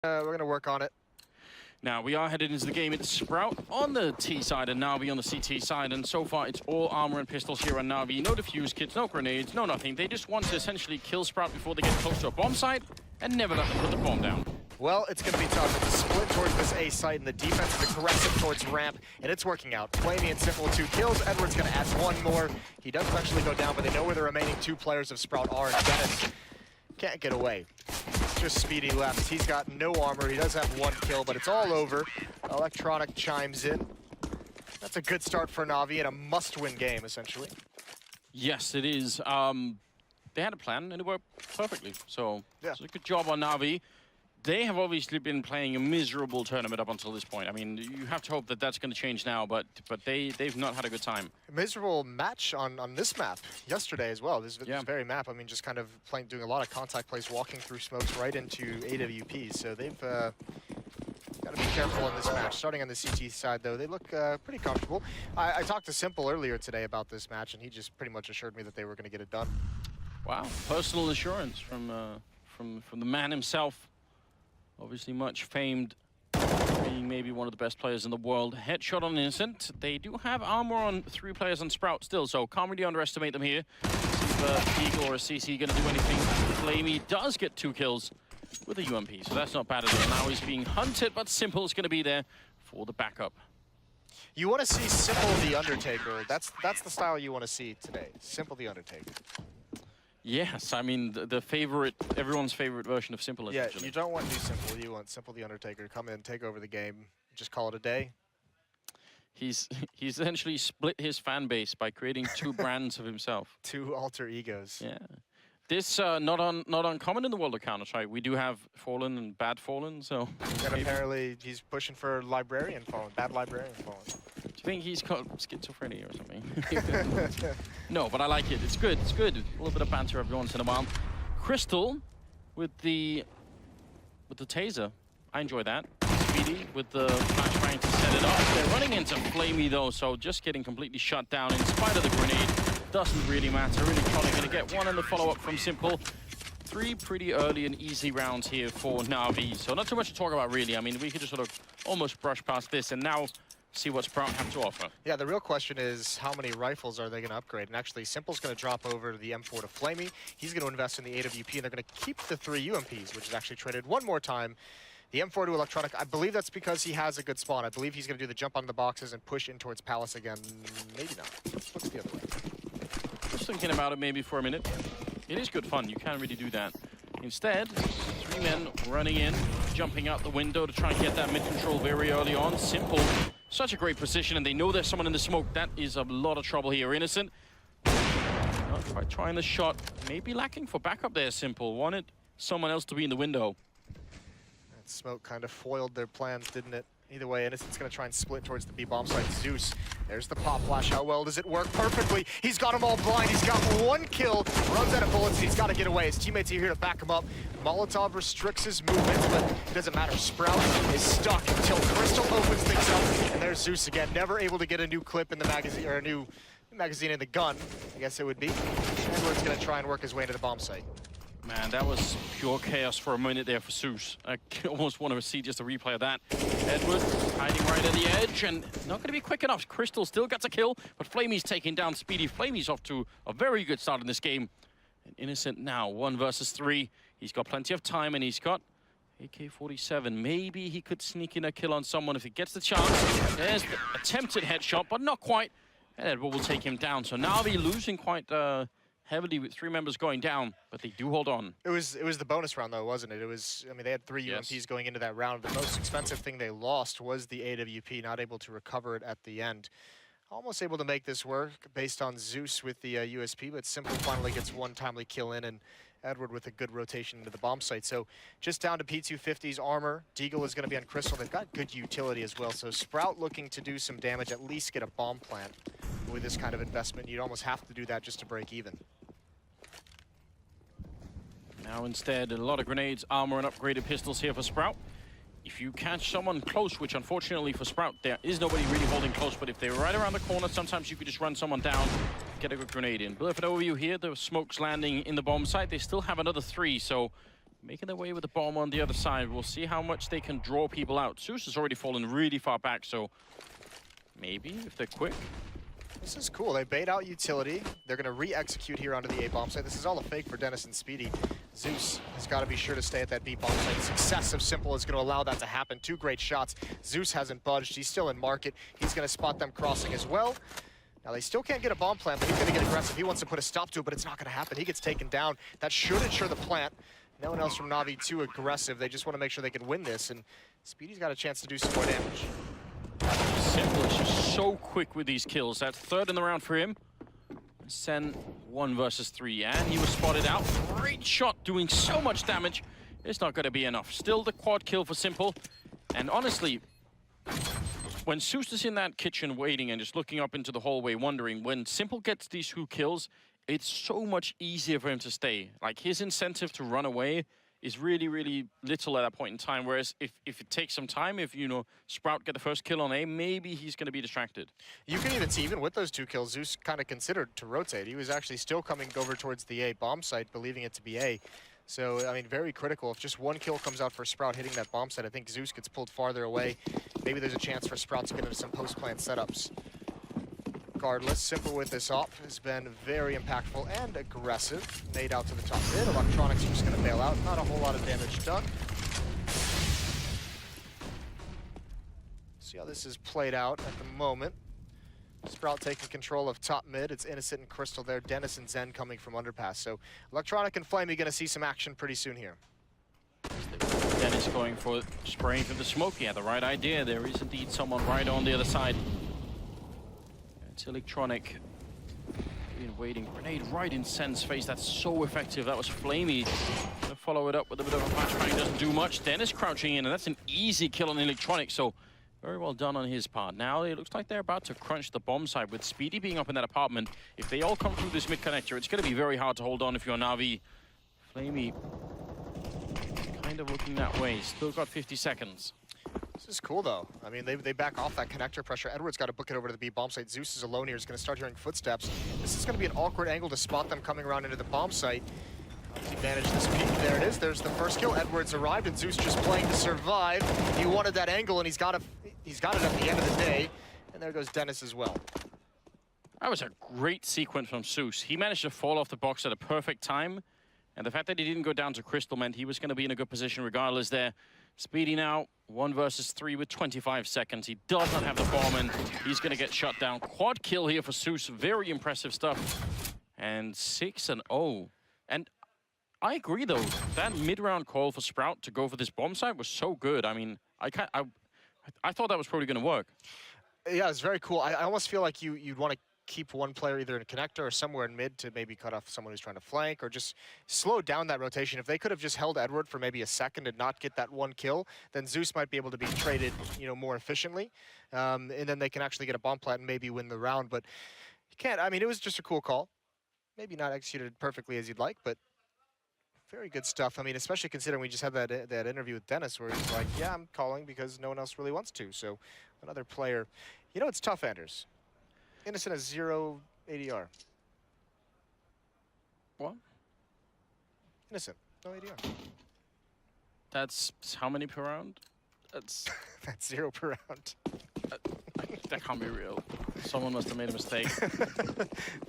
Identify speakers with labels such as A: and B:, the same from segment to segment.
A: We're gonna work on it.
B: Now, we are headed into the game. It's Sprout on the T side and NaVi on the CT side. And so far, it's all armor and pistols here on NaVi. No defuse kits, no grenades, no nothing. They just want to essentially kill Sprout before they get close to a bomb site and never let them put the bomb down.
A: Well, it's going to be tough. It's a split towards this A site, and the defense is aggressive towards ramp, and it's working out. flamie and Simple 2 kills. Edward's going to add one more. He does eventually go down, but they know where the remaining two players of Sprout are, and Denis can't get away. Just Spiidi left. He's got no armor. He does have one kill, but it's all over. Electronic chimes in. That's a good start for NaVi in a must-win game, essentially.
B: Yes, it is. They had a plan, and it worked perfectly. So,
A: yeah.
B: It's a good job on NaVi. They have obviously been playing a miserable tournament up until this point. I mean, you have to hope that that's going to change now, but they've not had a good time.
A: A miserable match on this map yesterday as well. This very map, I mean, just kind of doing a lot of contact plays, walking through smokes right into AWPs. So they've got to be careful in this match. Starting on the CT side, though, they look pretty comfortable. I talked to Simple earlier today about this match, and he just pretty much assured me that they were going to get it done. Wow,
B: personal assurance from the man himself. Obviously much famed, being maybe one of the best players in the world. Headshot on Innocent. They do have armor on 3 players on Sprout still, so can't really underestimate them here. See if Eagle or a CC going to do anything. flamie does get 2 kills with a UMP, so that's not bad at all. Now he's being hunted, but Simple's going to be there for the backup.
A: You want to see Simple the Undertaker. That's the style you want to see today. Simple the Undertaker.
B: Yes, I mean, the favorite, everyone's favorite version of Simple.
A: Yeah, you don't want new Simple. You want Simple the Undertaker to come in, take over the game, just call it a day.
B: He's essentially split his fan base by creating 2 brands of himself.
A: 2 alter egos.
B: Yeah. This not uncommon in the world of Counter-Strike. We do have Fallen and Bad Fallen, so...
A: And apparently he's pushing for Librarian Fallen, Bad Librarian Fallen.
B: Do you think he's got schizophrenia or something? No, but I like it. It's good. It's good. A little bit of banter every once in a while. kRYSTAL with the taser. I enjoy that. Spiidi with the flashbang to set it up. They're running into flamie though, so just getting completely shut down in spite of the grenade. Doesn't really matter. Really probably going to get one in the follow-up from Simple. 3 pretty early and easy rounds here for NaVi. So not too much to talk about really. I mean, we could just sort of almost brush past this and now see what Sprout have to offer. Yeah,
A: the real question is how many rifles are they going to upgrade? And actually, Simple's going to drop over to the M4 to flamie. He's going to invest in the AWP, and they're going to keep the 3 UMPs, which is actually traded one more time. The M4 to Electronic, I believe that's because he has a good spawn. I believe he's going to do the jump on the boxes and push in towards Palace again. Maybe not. Looks the other way.
B: Just thinking about it maybe for a minute. It is good fun. You can't really do that. Instead, 3 men running in, jumping out the window to try and get that mid-control very early on. Simple. Such a great position, and they know there's someone in the smoke. That is a lot of trouble here. Innocent. Not quite trying the shot. Maybe lacking for backup there, Simple. Wanted someone else to be in the window.
A: That smoke kind of foiled their plans, didn't it? Either way, Innocent's going to try and split towards the B bomb site. Zeus, there's the pop flash. How well does it work? Perfectly. He's got them all blind. He's got 1 kill. Runs out of bullets, and he's got to get away. His teammates are here to back him up. Molotov restricts his movements, but it doesn't matter. Sprout is stuck until kRYSTAL opens things up. And there's Zeus again. Never able to get a new clip in the magazine, or a new magazine in the gun, I guess it would be. Edward's going to try and work his way into the bomb site.
B: Man, that was pure chaos for a minute there for Zeus. I almost want to see just a replay of that. Edward hiding right at the edge and not going to be quick enough. kRYSTAL still gets a kill, but flamie's taking down Spiidi. flamie's off to a very good start in this game. And Innocent now, 1 versus 3. He's got plenty of time and he's got AK-47. Maybe he could sneak in a kill on someone if he gets the chance. There's the attempted headshot, but not quite. And Edward will take him down. So now they're losing quite... heavily with 3 members going down, but they do hold on.
A: It was the bonus round though, wasn't it? It was, I mean, they had 3 UMPs going into that round. The most expensive thing they lost was the AWP, not able to recover it at the end. Almost able to make this work based on Zeus with the USP, but Simple finally gets 1 timely kill in, and Edward with a good rotation into the bomb site. So just down to P250's armor. Deagle is going to be on kRYSTAL. They've got good utility as well. So Sprout looking to do some damage, at least get a bomb plant. With this kind of investment, you'd almost have to do that just to break even.
B: Now instead, a lot of grenades, armor, and upgraded pistols here for Sprout. If you catch someone close, which unfortunately for Sprout, there is nobody really holding close, but if they're right around the corner, sometimes you could just run someone down, get a good grenade in. But if an overview here, the smoke's landing in the bomb site. They still have another 3, so making their way with the bomb on the other side. We'll see how much they can draw people out. Zeus has already fallen really far back, so maybe if they're quick.
A: This is cool. They bait out utility. They're going to re-execute here onto the A bomb site. This is all a fake for Denis and Spiidi. Zeus has got to be sure to stay at that B bomb site. Success of Simple is going to allow that to happen. 2 great shots. Zeus hasn't budged. He's still in market. He's going to spot them crossing as well. Now, they still can't get a bomb plant, but he's going to get aggressive. He wants to put a stop to it, but it's not going to happen. He gets taken down. That should ensure the plant. No one else from NaVi too aggressive. They just want to make sure they can win this, and Spiidi's got a chance to do some more damage.
B: Simple is just so quick with these kills. That's 3rd in the round for him. zehN 1 versus 3, and he was spotted out. Great shot, doing so much damage. It's not going to be enough. Still the quad kill for Simple. And honestly, when Zeus is in that kitchen waiting and just looking up into the hallway wondering, when Simple gets these 2 kills, it's so much easier for him to stay. Like, his incentive to run away is really, really little at that point in time. Whereas if it takes some time, if, you know, Sprout get the first kill on A, maybe he's going to be distracted. You
A: can even see, even with those 2 kills, Zeus kind of considered to rotate. He was actually still coming over towards the A bomb site, believing it to be A. So, I mean, very critical. If just 1 kill comes out for Sprout hitting that bomb site, I think Zeus gets pulled farther away. Maybe there's a chance for Sprout to get into some post-plant setups. Regardless, Simple with this op has been very impactful and aggressive. Made out to the top mid. Electronics are just going to bail out. Not a whole lot of damage done. See how this is played out at the moment. Sprout taking control of top mid. It's Innocent and kRYSTAL there. Denis and zehN coming from underpass. So Electronic and flamie going to see some action pretty soon here.
B: Denis going for spraying through the smoke. He had the right idea. There is indeed someone right on the other side. It's Electronic. Been waiting. Grenade right in zehN's face. That's so effective. That was flamie. To follow it up with a bit of a flashbang. Doesn't do much. Denis crouching in, and that's an easy kill on Electronic. So very well done on his part. Now it looks like they're about to crunch the bomb side with Spiidi being up in that apartment. If they all come through this mid connector, it's going to be very hard to hold on if you're NaVi. flamie kind of looking that way. Still got 50 seconds.
A: This is cool, though. I mean, they back off that connector pressure. Edward's got to book it over to the B bomb site. Zeus is alone here. He's going to start hearing footsteps. This is going to be an awkward angle to spot them coming around into the bomb site. He managed this peek. There it is. There's the first kill. Edwards arrived, and Zeus just playing to survive. He wanted that angle, and he's got it at the end of the day. And there goes Denis as well.
B: That was a great sequence from Zeus. He managed to fall off the box at a perfect time. And the fact that he didn't go down to kRYSTAL meant he was going to be in a good position regardless there. Spiidi now, 1 versus 3 with 25 seconds. He does not have the bomb, and he's going to get shut down. Quad kill here for Zeus. Very impressive stuff. And 6-0. And I agree, though. That mid-round call for Sprout to go for this bomb site was so good. I mean, I thought that was probably going to work.
A: Yeah, it's very cool. I almost feel like you'd want to keep one player either in a connector or somewhere in mid to maybe cut off someone who's trying to flank, or just slow down that rotation. If they could have just held Edward for maybe a second and not get that 1 kill, then Zeus might be able to be traded, you know, more efficiently. And then they can actually get a bomb plant and maybe win the round. But you can't. I mean, it was just a cool call. Maybe not executed perfectly as you'd like, but very good stuff. I mean, especially considering we just had that interview with Denis where he's like, yeah, I'm calling because no one else really wants to. So another player. You know, it's tough, Anders. Innocent has 0 ADR.
B: What?
A: Innocent, no ADR.
B: That's how many per round? That's
A: that's 0 per round.
B: That can't be real. Someone must have made a mistake.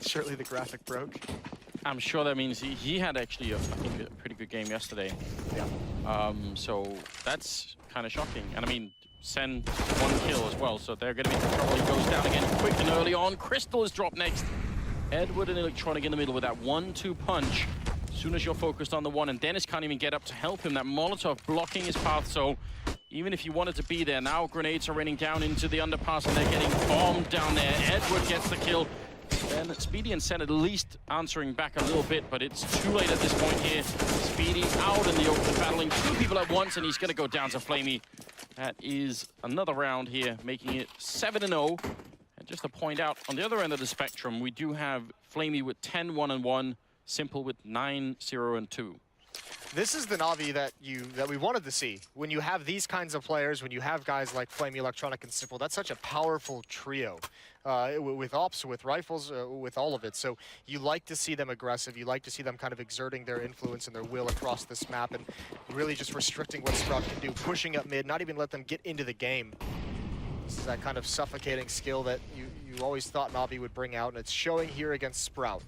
A: Surely the graphic broke.
B: I'm sure that means he had actually, I think, a pretty good game yesterday.
A: Yeah.
B: So that's kind of shocking. And I mean, zehN 1 kill as well, so they're going to be in trouble. He goes down again quick and early on. kRYSTAL is dropped next. Edward and Electronic in the middle with that 1-2 punch. As soon as you're focused on the 1, and Denis can't even get up to help him. That Molotov blocking his path, so even if he wanted to be there, now grenades are raining down into the underpass, and they're getting bombed down there. Edward gets the kill. Then Spiidi and zehN at least answering back a little bit, but it's too late at this point here. Spiidi out in the open, battling 2 people at once, and he's going to go down to flamie. That is another round here, making it 7-0. And just to point out, on the other end of the spectrum, we do have flamie with 10-1-1, Simple with 9-0-2.
A: This is the Na'Vi that we wanted to see. When you have these kinds of players, when you have guys like flamie, Electronic, and Simple, that's such a powerful trio. With ops, with rifles, with all of it. So you like to see them aggressive. You like to see them kind of exerting their influence and their will across this map and really just restricting what Sprout can do, pushing up mid, not even let them get into the game. This is that kind of suffocating skill that you always thought Na'Vi would bring out, and it's showing here against Sprout.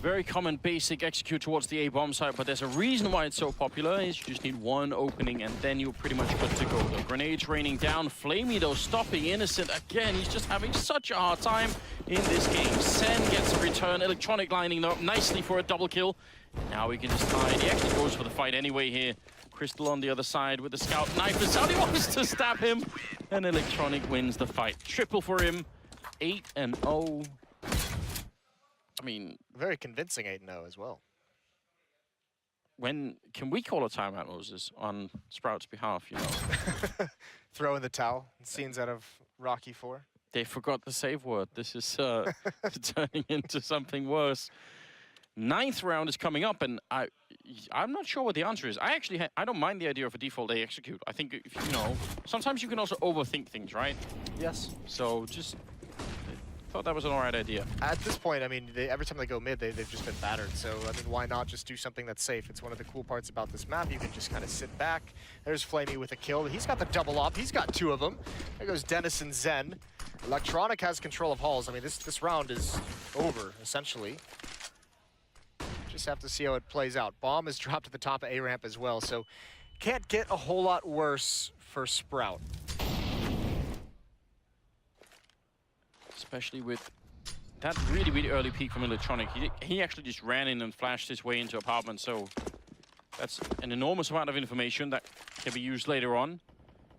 B: Very common basic execute towards the A bomb site, but there's a reason why it's so popular. Is you just need one opening and then you're pretty much good to go. The grenades raining down. flamie though stopping Innocent again. He's just having such a hard time in this game. zehN gets a return. Electronic lining up nicely for a double kill. Now we can just hide. He actually goes for the fight anyway here. kRYSTAL on the other side with the scout knife. He wants to stab him, and Electronic wins the fight. Triple for him. 8-0. I mean,
A: very convincing 8-0 as well.
B: When can we call a timeout, Moses, on Sprout's behalf? You know,
A: throw in the towel. Scenes out of Rocky 4.
B: They forgot the save word. This is turning into something worse. 9th round is coming up, and I'm not sure what the answer is. I don't mind the idea of a default A execute. I think if, you know, sometimes you can also overthink things, right?
A: Yes.
B: So just. Thought that was an alright idea.
A: At this point, I mean, every time they go mid, they've just been battered. So, I mean, why not just do something that's safe? It's one of the cool parts about this map. You can just kind of sit back. There's flamie with a kill. He's got the double up. He's got 2 of them. There goes Denis and zehN. Electronic has control of halls. I mean, this round is over, essentially. Just have to see how it plays out. Bomb is dropped at the top of A ramp as well. So, can't get a whole lot worse for Sprout.
B: Especially with that really early peek from Electronic. He actually just ran in and flashed his way into apartment, so that's an enormous amount of information that can be used later on.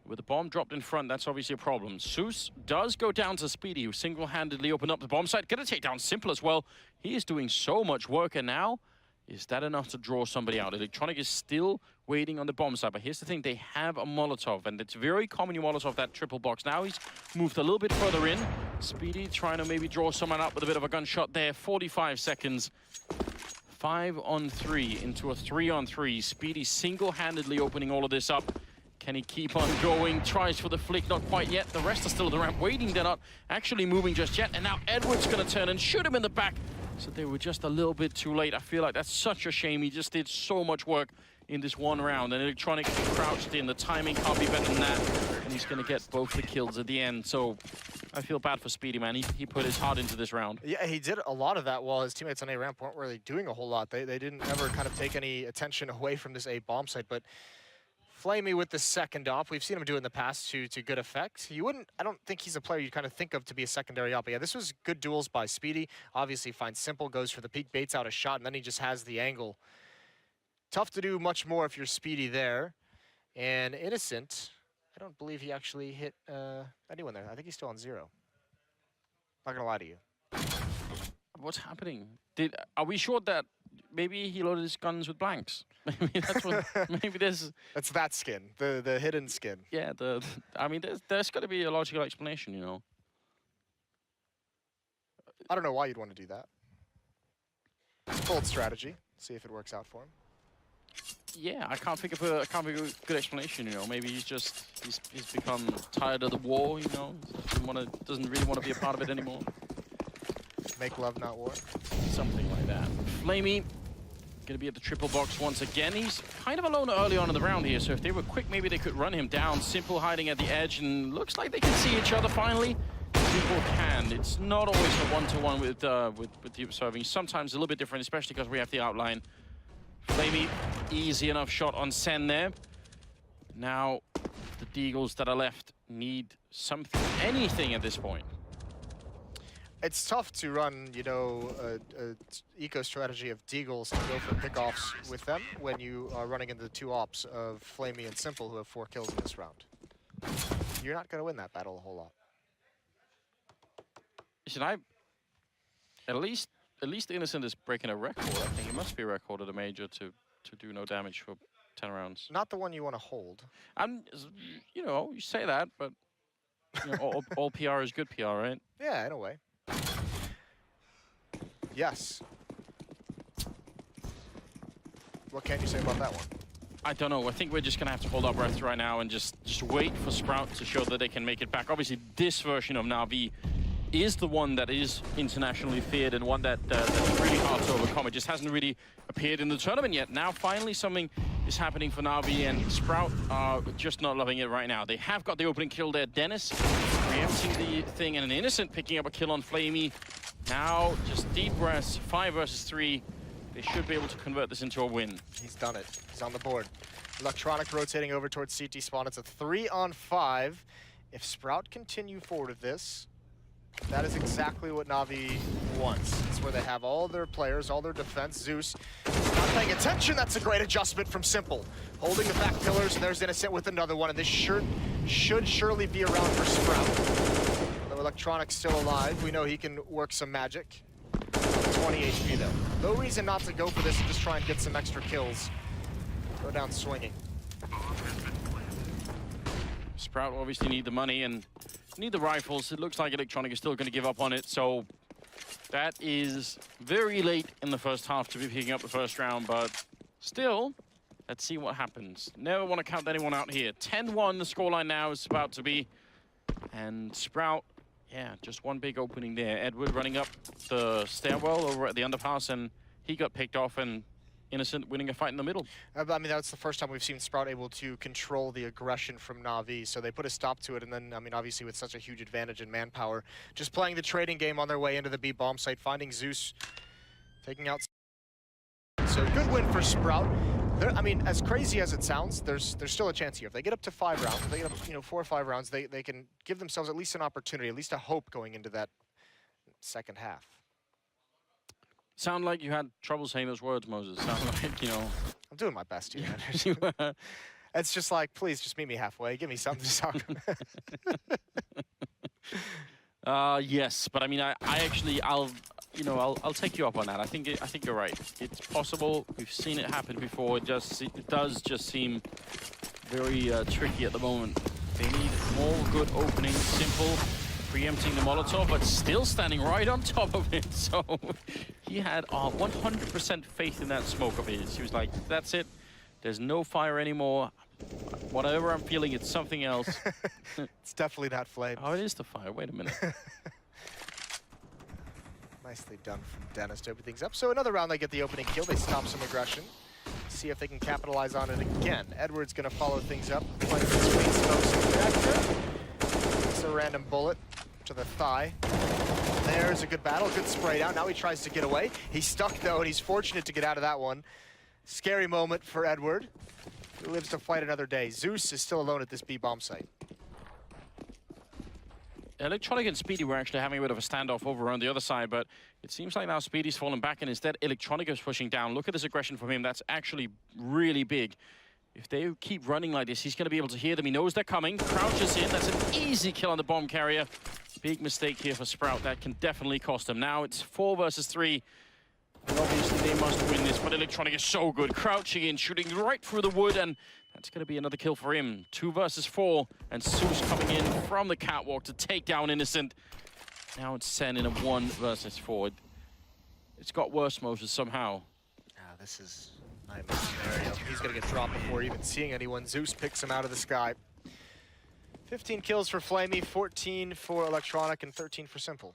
B: With the bomb dropped in front, that's obviously a problem. Zeus does go down to Spiidi, who single-handedly opened up the bomb site. Gonna take down Simple as well. He is doing so much work, and now, is that enough to draw somebody out? Electronic is still waiting on the bomb site, but here's the thing, they have a Molotov, and it's very common you Molotov that triple box. Now he's moved a little bit further in. Spiidi trying to maybe draw someone out with a bit of a gunshot there. 45 seconds. 5-on-3 into a 3-on-3. Spiidi single-handedly opening all of this up. Can he keep on going? Tries for the flick, not quite yet. The rest are still at the ramp waiting. They're not actually moving just yet. And now Edward's gonna turn and shoot him in the back. So they were just a little bit too late. I feel like that's such a shame. He just did so much work in this one round. And Electronic crouched in. The timing can't be better than that. And he's gonna get both the kills at the end. So I feel bad for Spiidi, man. He put his heart into this round.
A: Yeah, he did a lot of that while his teammates on A ramp weren't really doing a whole lot. They didn't ever kind of take any attention away from this A bomb site. But flamie with the second op, we've seen him do it in the past to good effect. I don't think he's a player you kind of think of to be a secondary op. But yeah, this was good duels by Spiidi. Obviously finds Simple, goes for the peek, baits out a shot, and then he just has the angle. Tough to do much more if you're Spiidi there. And Innocent, I don't believe he actually hit anyone there. I think he's still on 0. Not gonna lie to you.
B: What's happening? Are we sure that maybe he loaded his guns with blanks? Maybe that's what. Maybe there's.
A: That's that skin, the hidden skin.
B: Yeah, I mean, there's got to be a logical explanation, you know.
A: I don't know why you'd want to do that. It's a bold strategy. See if it works out for him.
B: Yeah, I can't think of a good explanation. You know, maybe he's become tired of the war. You know, doesn't really want to be a part of it anymore.
A: Make love, not war.
B: Something like that. flamie gonna be at the triple box once again. He's kind of alone early on in the round here, so if they were quick, maybe they could run him down. Simple hiding at the edge, and looks like they can see each other finally. People can. It's not always a one-to-one with the observing. Sometimes a little bit different, especially because we have the outline. flamie, easy enough shot on zehN there. Now, the Deagles that are left need something, anything at this point.
A: It's tough to run, you know, a eco strategy of Deagles and go for pickoffs with them when you are running into the 2 ops of flamie and Simple, who have 4 kills in this round. You're not going to win that battle a whole lot.
B: Listen, at least Innocent is breaking a record. I think it must be a record at a major to do no damage for 10 rounds.
A: Not the one you want to hold.
B: And you know, you say that, but you know, all PR is good PR, right?
A: Yeah, in a way. Yes. What can you say about that one?
B: I don't know. I think we're just going to have to hold our breath right now and just wait for Sprout to show that they can make it back. Obviously, this version of NaVi is the one that is internationally feared and one that's really hard to overcome. It just hasn't really appeared in the tournament yet. Now, finally, something is happening for NaVi, and Sprout are just not loving it right now. They have got the opening kill there. Denis preempting the thing, and an Innocent picking up a kill on flamie. Now, just deep breaths, 5 versus 3. They should be able to convert this into a win.
A: He's done it. He's on the board. Electronic rotating over towards CT spawn. It's a 3-on-5. If Sprout continue forward with this, that is exactly what NaVi wants. It's where they have all their players, all their defense. Zeus not paying attention. That's a great adjustment from Simple. Holding the back pillars, and there's Innocent with another one, and this should surely be around for Sprout. Though Electronic's still alive, we know he can work some magic. 20 HP though. No reason not to go for this and just try and get some extra kills. Go down swinging.
B: Sprout obviously need the money and need the rifles. It looks like Electronic is still going to give up on it, so that is very late in the first half to be picking up the first round, but still, let's see what happens. Never want to count anyone out here. 10-1 the scoreline now is about to be, and Sprout, yeah, just one big opening there. Edward running up the stairwell over at the underpass, and he got picked off, and Innocent winning a fight in the middle.
A: I mean, that's the first time we've seen Sprout able to control the aggression from NaVi, so they put a stop to it, and then, I mean, obviously with such a huge advantage in manpower, just playing the trading game on their way into the B bomb site, finding Zeus, taking out. So good win for Sprout. I mean, as crazy as it sounds, there's still a chance here. If they get up to 5 rounds, if they get up, 4 or 5 rounds, they can give themselves at least an opportunity, at least a hope going into that second half.
B: Sound like you had trouble saying those words, Moses. Sound like,
A: I'm doing my best here. It's just like, please just meet me halfway. Give me something to talk about.
B: Yes, but I mean, I actually, I'll take you up on that. I think you're right. It's possible. We've seen it happen before. It does just seem very tricky at the moment. They need more good openings. Simple, preempting the Molotov, but still standing right on top of it. So he had 100% faith in that smoke of his. He was like, that's it. There's no fire anymore. Whatever I'm feeling, it's something else.
A: It's definitely not flame.
B: Oh, it is the fire. Wait a minute.
A: Nicely done from Denis to open things up. So another round, they get the opening kill. They stop some aggression. See if they can capitalize on it again. Edward's going to follow things up. Playing between smokes and reactor. It's a random bullet to the thigh. There's a good battle, good spray down. Now he tries to get away. He's stuck though, and he's fortunate to get out of that one. Scary moment for Edward, who lives to fight another day. Zeus is still alone at this B bomb site.
B: Electronic and Spiidi were actually having a bit of a standoff over on the other side, but it seems like now Spiidi's fallen back, and instead Electronic is pushing down. Look at this aggression from him. That's actually really big. If they keep running like this, he's going to be able to hear them. He knows they're coming. Crouches in. That's an easy kill on the bomb carrier. Big mistake here for Sprout. That can definitely cost them. Now it's 4 versus 3. And obviously they must win this, but Electronic is so good. Crouching in, shooting right through the wood, and that's going to be another kill for him. 2 versus 4, and Zeus coming in from the catwalk to take down Innocent. Now it's zehN in a 1 versus 4. It's got worse, Moses, somehow.
A: This is nightmare scenario. He's going to get dropped before even seeing anyone. Zeus picks him out of the sky. 15 kills for flamie, 14 for Electronic, and 13 for Simple.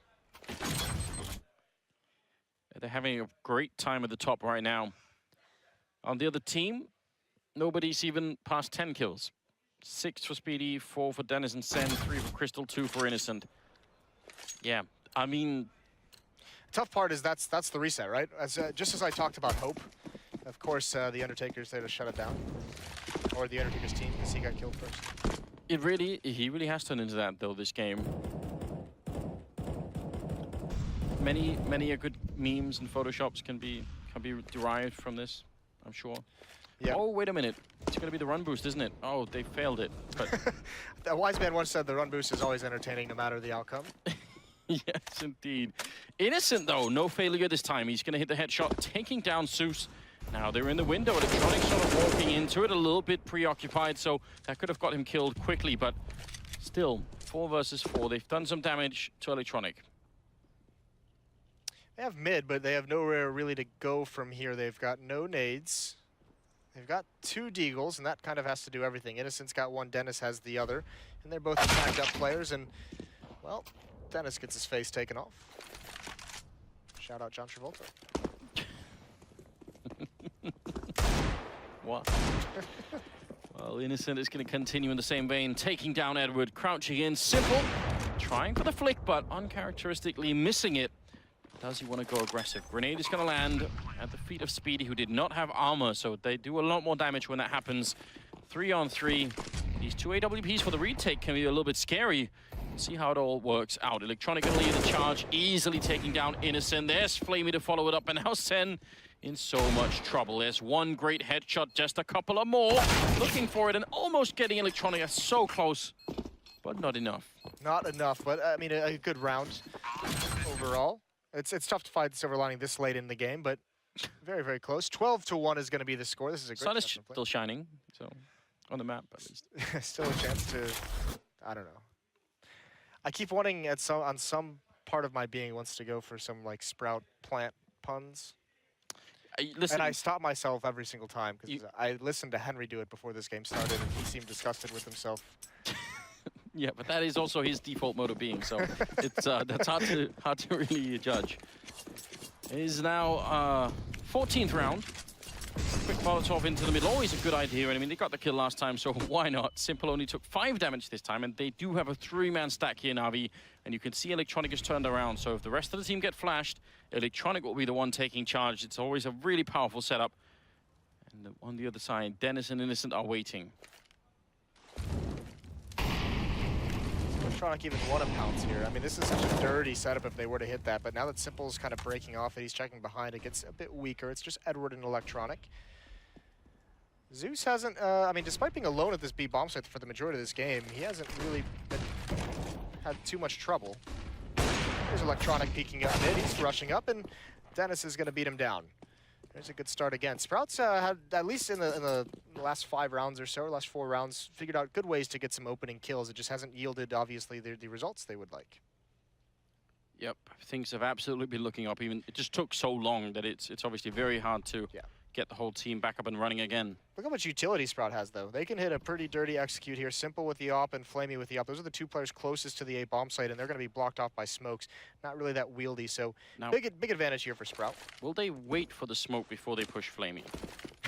B: They're having a great time at the top right now. On the other team, nobody's even past 10 kills. 6 for Spiidi, 4 for Denis and zehN, 3 for kRYSTAL, 2 for Innocent. Yeah, I mean...
A: Tough part is that's the reset, right? Just as I talked about hope, of course, the Undertaker's there to shut it down. Or the Undertaker's team, because he got killed first.
B: He really has turned into that, though, this game. Many a good memes and photoshops can be derived from this, I'm sure. Yeah. Oh, wait a minute. It's going to be the run boost, isn't it? Oh, they failed it. But
A: the wise man once said the run boost is always entertaining no matter the outcome.
B: Yes, indeed. Innocent, though. No failure this time. He's going to hit the headshot, taking down Zeus. Now they're in the window. Electronic sort of walking into it, a little bit preoccupied, so that could have got him killed quickly, but still, 4 versus 4. They've done some damage to Electronic.
A: They have mid, but they have nowhere really to go from here. They've got no nades. They've got 2 Deagles, and that kind of has to do everything. Innocent's got 1, Dennis has the other, and they're both tagged up players, and, well, Dennis gets his face taken off. Shout out John Travolta.
B: What? Well, Innocent is going to continue in the same vein, taking down Edward, crouching in, simple, trying for the flick, but uncharacteristically missing it. Does he want to go aggressive? Grenade is going to land at the feet of Spiidi, who did not have armor, so they do a lot more damage when that happens. 3-on-3. These 2 AWPs for the retake can be a little bit scary. See how it all works out. Electronic going to lead the charge, easily taking down Innocent. There's flamie to follow it up, and now zehN in so much trouble. There's 1 great headshot, just a couple of more. Looking for it and almost getting Electronic so close, but not enough.
A: Not enough, but I mean, a good round overall. It's tough to find the silver lining this late in the game, but very, very close. 12-1 is going to be the score. This is a great
B: Sun is still shining, so on the map at least.
A: Still a chance to, I don't know. I keep wanting on some part of my being wants to go for some like sprout plant puns.
B: Listen,
A: and I stop myself every single time because I listened to Henry do it before this game started, and he seemed disgusted with himself.
B: Yeah, but that is also his default mode of being, so it's that's hard to really judge. It is now 14th round. Quick Molotov into the middle, always a good idea. And I mean, they got the kill last time, so why not? Simple only took 5 damage this time, and they do have a 3-man stack here, NaVi. And you can see Electronic is turned around, so if the rest of the team get flashed, Electronic will be the one taking charge. It's always a really powerful setup. And on the other side, Dennis and Innocent are waiting.
A: Electronic even want to pounce here. I mean, this is such a dirty setup if they were to hit that, but now that Simple's kind of breaking off and he's checking behind, it gets a bit weaker. It's just Edward and Electronic. Zeus hasn't, I mean, despite being alone at this B bomb site for the majority of this game, he hasn't really had too much trouble. There's Electronic peeking up mid, he's rushing up, and Dennis is going to beat him down. There's a good start again. Sprouts had, at least in the last 5 rounds or so, or last 4 rounds, figured out good ways to get some opening kills. It just hasn't yielded, obviously, the results they would like.
B: Yep, things have absolutely been looking up. Even it just took so long that it's obviously very hard to get the whole team back up and running again.
A: Look how much utility Sprout has, though. They can hit a pretty dirty execute here. Simple with the op and flamie with the op. Those are the 2 players closest to the A bomb site, and they're going to be blocked off by smokes. Not really that wieldy, so now, big advantage here for Sprout.
B: Will they wait for the smoke before they push flamie?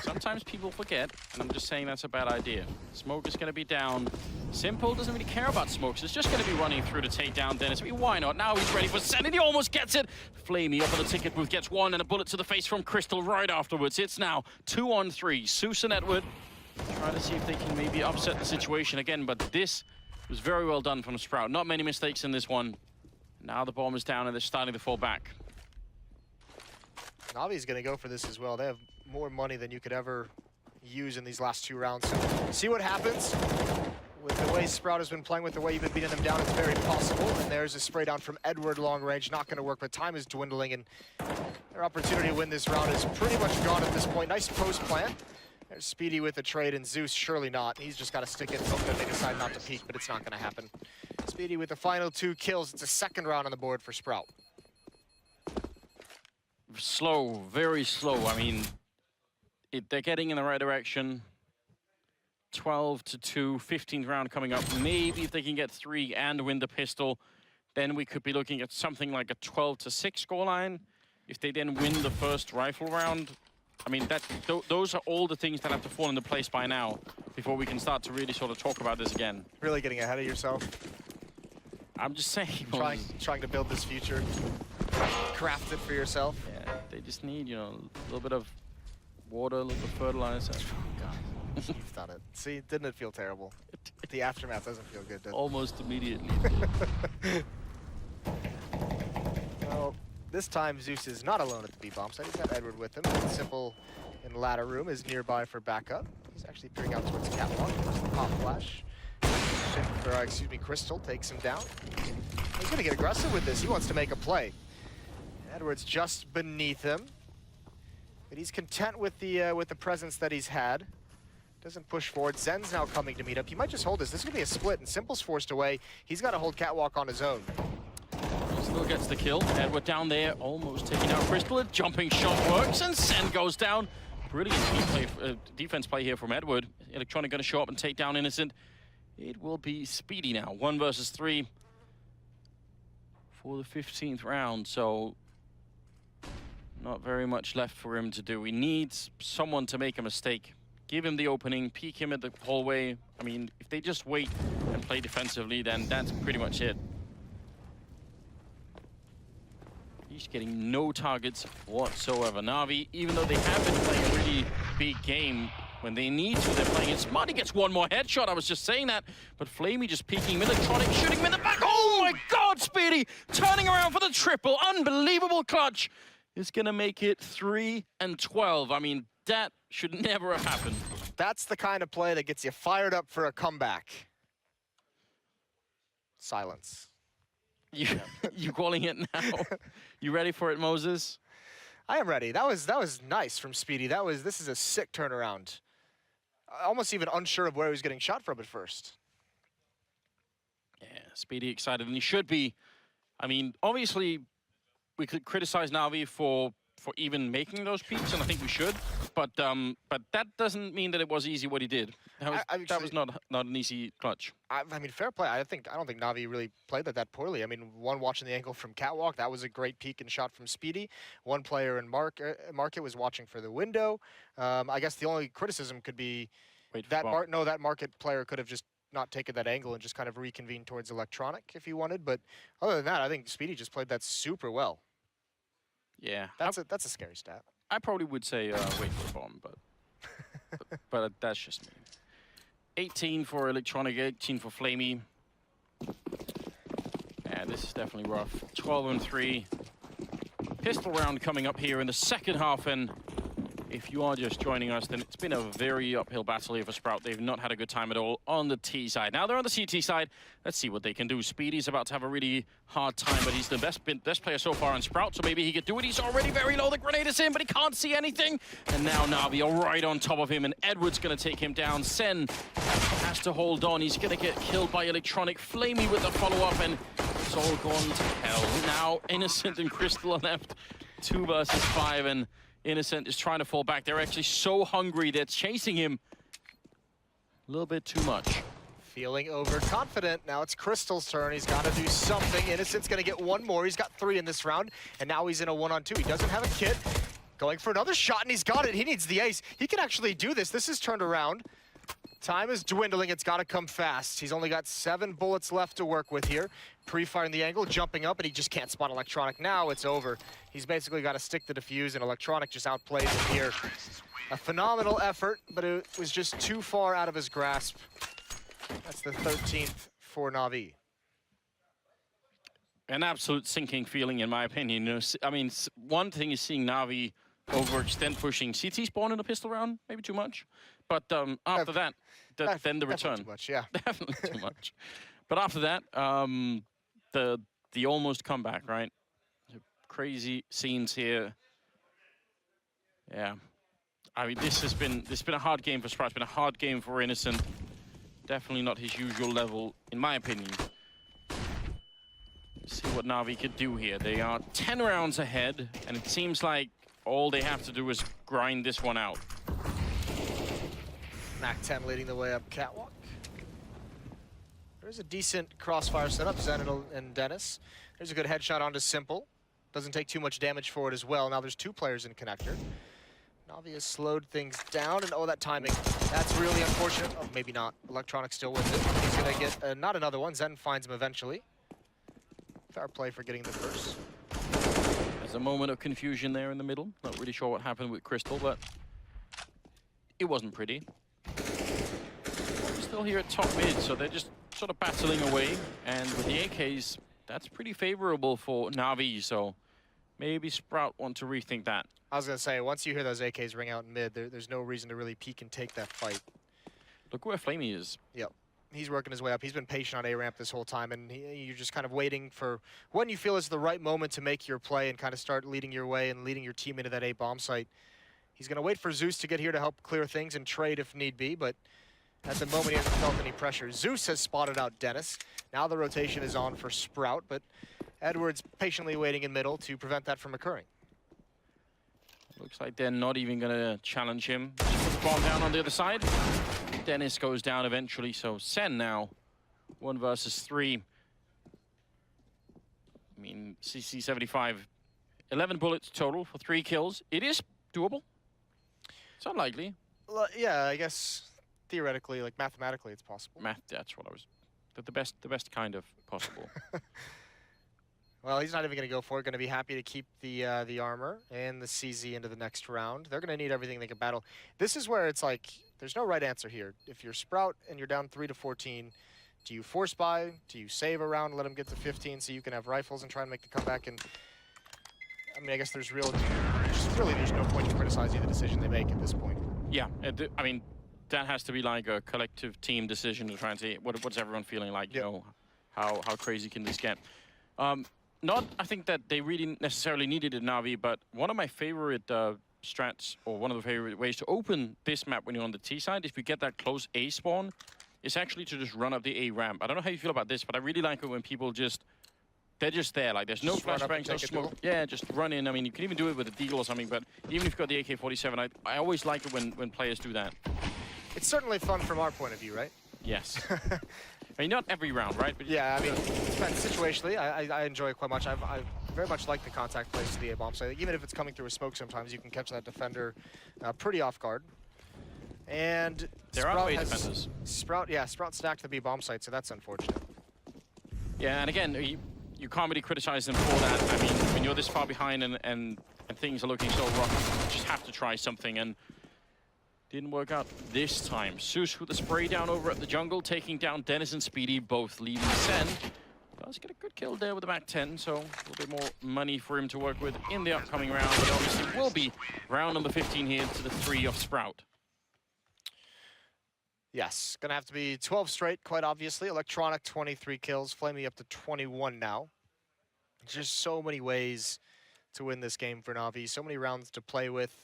B: Sometimes people forget, and I'm just saying that's a bad idea. Smoke is going to be down. Simple doesn't really care about smokes. It's just going to be running through to take down Dennis. I mean, why not? Now he's ready for zehN, and he almost gets it. flamie up on the ticket booth gets 1, and a bullet to the face from kRYSTAL right afterwards. It's now 2-on-3. Zeus and Edward trying to see if they can maybe upset the situation again, but this was very well done from Sprout. Not many mistakes in this one. Now the bomb is down, and they're starting to fall back.
A: NaVi's going to go for this as well. They have more money than you could ever use in these last 2 rounds. So see what happens. With the way Sprout has been playing, with the way you've been beating them down, it's very possible. And there's a spray down from Edward long range. Not going to work, but time is dwindling, and their opportunity to win this round is pretty much gone at this point. Nice post plant. There's Spiidi with the trade, and Zeus surely not. He's just got to stick it and hope that they decide not to peek, but it's not going to happen. Spiidi with the final 2 kills. It's a 2nd round on the board for Sprout.
B: Slow, very slow. I mean, they're getting in the right direction. 12-2, 15th round coming up. Maybe if they can get 3 and win the pistol, then we could be looking at something like a 12-6 scoreline. If they then win the first rifle round, I mean, those are all the things that have to fall into place by now before we can start to really sort of talk about this again.
A: Really getting ahead of yourself.
B: I'm just saying.
A: Trying to build this future. Craft it for yourself.
B: Yeah, they just need, you know, a little bit of water, a little bit of fertilizer.
A: Oh, God. You've done it. See, didn't it feel terrible? The aftermath doesn't feel good, does it?
B: Almost immediately.
A: Well, this time Zeus is not alone at the B bomb site. He's got Edward with him. Simple in the ladder room is nearby for backup. He's actually peering out towards Catwalk. There's the pop flash. kRYSTAL takes him down. He's going to get aggressive with this. He wants to make a play. Edward's just beneath him, but he's content with the presence that he's had. Doesn't push forward. zehN's now coming to meet up. He might just hold this. This is going to be a split, and Simple's forced away. He's got to hold Catwalk on his own.
B: Still gets the kill. Edward down there, almost taking out kRYSTAL. A jumping shot works, and zehN goes down. Brilliant defense play here from Edward. Electronic going to show up and take down Innocent. It will be Spiidi now. 1 versus 3 for the 15th round. So not very much left for him to do. He needs someone to make a mistake. Give him the opening, peek him at the hallway. I mean, if they just wait and play defensively, then that's pretty much it. He's getting no targets whatsoever. NaVi, even though they have been playing a really big game, when they need to, they're playing it smart. He gets one more headshot. I was just saying that. But flamie just peeking him, electronic, shooting him in the back. Oh my God, Spiidi turning around for the triple. Unbelievable clutch. Is going to make it 3 and 12. I mean, that should never have happened.
A: That's the kind of play that gets you fired up for a comeback. Silence.
B: You calling it now? You ready for it, Moses?
A: I am ready. That was nice from Spiidi. This is a sick turnaround. Almost even unsure of where he was getting shot from at first.
B: Yeah, Spiidi excited, and he should be. I mean, obviously, we could criticize NaVi for even making those peaks, and I think we should. But that doesn't mean that it was easy what he did. That was not an easy clutch. I
A: mean, fair play. I don't think NaVi really played that poorly. I mean, one watching the angle from Catwalk, that was a great peek and shot from Spiidi. One player in Market was watching for the window. I guess the only criticism could be that Market player could have just not taken that angle and just kind of reconvened towards Electronic if he wanted. But other than that, I think Spiidi just played that super well.
B: Yeah,
A: that's a scary stat.
B: I probably would say wait for the bomb, but that's just me. 18 for Electronic, 18 for flamie. And this is definitely rough. 12 and 3. Pistol round coming up here in the second half, and if you are just joining us, then it's been a very uphill battle here for Sprout. They've not had a good time at all on the T side. Now they're on the CT side. Let's see what they can do. Spiidi's about to have a really hard time, but he's the best player so far on Sprout, so maybe he could do it. He's already very low. The grenade is in, but he can't see anything. And now NaVi are right on top of him, and Edward's going to take him down. zehN has to hold on. He's going to get killed by Electronic. flamie with the follow-up, and it's all gone to hell. Now Innocent and kRYSTAL are left 2 versus 5, and Innocent is trying to fall back. They're actually so hungry they're chasing him a little bit too much.
A: Feeling overconfident. Now it's kRYSTAL's turn. He's got to do something. Innocent's going to get one more. He's got 3 in this round, and now he's in a 1-on-2. He doesn't have a kit. Going for another shot, and he's got it. He needs the ace. He can actually do this. This is turned around. Time is dwindling. It's got to come fast. He's only got 7 bullets left to work with here. Pre-firing the angle, jumping up, and he just can't spot Electronic. Now it's over. He's basically got to stick the defuse, and Electronic just outplays him here. A phenomenal effort, but it was just too far out of his grasp. That's the 13th for NaVi.
B: An absolute sinking feeling, in my opinion. You know, I mean, one thing is seeing NaVi overextend pushing CT spawn in a pistol round, maybe too much. But after that, then the return.
A: Too much, yeah.
B: Definitely too much. But after that, the almost comeback, right? Crazy scenes here. Yeah. I mean, this has been a hard game for Sprout. It's been a hard game for Innocent. Definitely not his usual level, in my opinion. Let's see what NaVi could do here. They are 10 rounds ahead, and it seems like all they have to do is grind this one out.
A: Mac-10 leading the way up Catwalk. There's a decent crossfire setup, zehN and Denis. There's a good headshot onto Simple. Doesn't take too much damage for it as well. Now there's 2 players in connector. NaVi has slowed things down, and oh, that timing. That's really unfortunate. Oh, maybe not. Electronic still wins it. He's going to get not another one. zehN finds him eventually. Fair play for getting the first.
B: There's a moment of confusion there in the middle. Not really sure what happened with kRYSTAL, but it wasn't pretty. Still here at top mid, so they're just sort of battling away. And with the AKs, that's pretty favorable for NaVi, so maybe Sprout want to rethink that.
A: I was going to say, once you hear those AKs ring out in mid, there's no reason to really peek and take that fight.
B: Look where flamie is.
A: Yep. He's working his way up. He's been patient on A-ramp this whole time, and you're just kind of waiting for when you feel is the right moment to make your play and kind of start leading your way and leading your team into that A-bomb site. He's going to wait for Zeus to get here to help clear things and trade if need be, but at the moment he hasn't felt any pressure. Zeus has spotted out Denis. Now the rotation is on for Sprout, but Edward's patiently waiting in middle to prevent that from occurring.
B: Looks like they're not even going to challenge him. Just put the bomb down on the other side. Denis goes down eventually, so zehN now 1 versus 3. I mean, CC75, 11 bullets total for 3 kills. It is doable. It's unlikely.
A: Yeah, I guess theoretically, like mathematically, it's possible.
B: Math, that's what I was. The best kind of possible.
A: Well, he's not even going to go for it. Going to be happy to keep the armor and the CZ into the next round. They're going to need everything they can battle. This is where it's like, there's no right answer here. If you're Sprout and you're down 3 to 14, do you force buy? Do you save a round and let them get to 15 so you can have rifles and try and make the comeback? And I mean, I guess there's there's no point to criticizing the decision they make at this point.
B: Yeah, I mean, that has to be like a collective team decision to try and see what's everyone feeling like. You know, how crazy can this get? I think that they really necessarily needed a NaVi, but one of my favorite strats, or one of the favorite ways to open this map when you're on the T side, if you get that close A spawn, is actually to just run up the A ramp. I don't know how you feel about this, but I really like it when people they're just there. Like, there's no flashbangs, no smoke. Yeah, just run in. I mean, you can even do it with a deagle or something, but even if you've got the AK-47, I always like it when players do that.
A: It's certainly fun from our point of view, right?
B: Yes. I mean, not every round, right? But
A: yeah, I mean, situationally, I enjoy it quite much. I very much like the contact plays to the A-bomb site. Even if it's coming through a smoke sometimes, you can catch that defender pretty off guard. And
B: there are way defenders.
A: Sprout stacked the B-bomb site, so that's unfortunate.
B: Yeah, and again, you can't really criticize them for that. I mean, when you're this far behind and things are looking so rough, you just have to try something, and didn't work out this time. Zeus with the spray down over at the jungle, taking down Denis and Spiidi, both leaving zehN. Does get a good kill there with the Mac 10, so a little bit more money for him to work with in the upcoming round. It obviously will be round number 15 here to the 3 of Sprout.
A: Yes, gonna have to be 12 straight, quite obviously. Electronic 23 kills, flamie up to 21 now. There's just so many ways to win this game for NaVi, so many rounds to play with.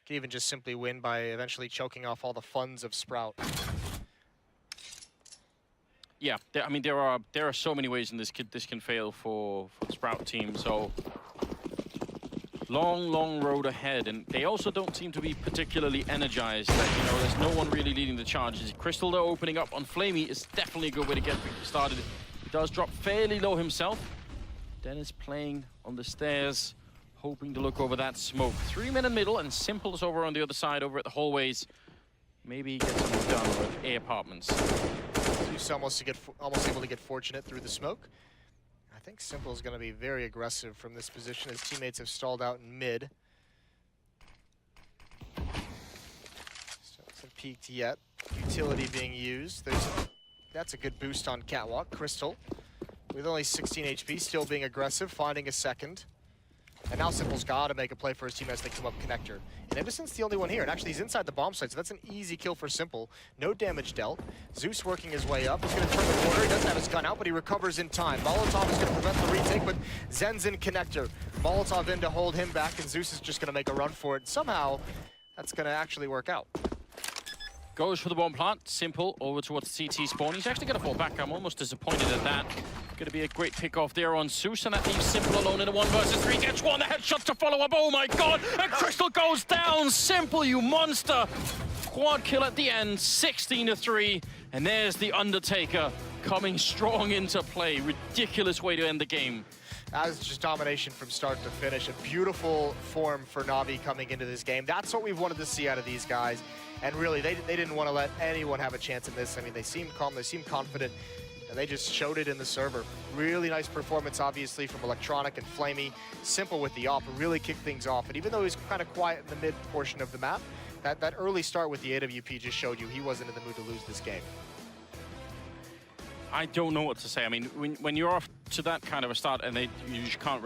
A: Can even just simply win by eventually choking off all the funds of Sprout.
B: Yeah, I mean, there are so many ways in this can fail for the Sprout team. So long road ahead, and they also don't seem to be particularly energized. You know, there's no one really leading the charges. kRYSTAL, though, opening up on flamie is definitely a good way to get started. He does drop fairly low himself. Denis playing on the stairs, hoping to look over that smoke. 3 men in middle, and Simple's over on the other side, over at the hallways. Maybe he gets something done with A apartments.
A: Zeus almost able to get fortunate through the smoke. I think Simple's going to be very aggressive from this position. His teammates have stalled out in mid. Still hasn't peaked yet. Utility being used. That's a good boost on Catwalk. kRYSTAL, with only 16 HP, still being aggressive, finding a second. And now Simple's got to make a play for his team as they come up connector. And Emerson's the only one here, and actually he's inside the bomb site, so that's an easy kill for Simple. No damage dealt. Zeus working his way up. He's going to turn the corner. He doesn't have his gun out, but he recovers in time. Molotov is going to prevent the retake, but zehN's in connector. Molotov in to hold him back, and Zeus is just going to make a run for it. Somehow, that's going to actually work out.
B: Goes for the bomb plant. Simple over towards CT spawn. He's actually going to fall back. I'm almost disappointed at that. Going to be a great pick off there on Zeus, and that leaves Simple alone in a 1 versus 3. Gets one, the headshot to follow up. Oh my god! And kRYSTAL goes down. Simple, you monster! Quad kill at the end, 16 to 3. And there's the Undertaker coming strong into play. Ridiculous way to end the game.
A: That was just domination from start to finish. A beautiful form for NaVi coming into this game. That's what we've wanted to see out of these guys. And really, they didn't want to let anyone have a chance in this. I mean, they seemed calm, they seemed confident, and they just showed it in the server. Really nice performance, obviously, from Electronic and flamie. Simple with the op, really kicked things off. And even though he was kind of quiet in the mid portion of the map, that early start with the AWP just showed you he wasn't in the mood to lose this game.
B: I don't know what to say. I mean, when you're off to that kind of a start and you just can't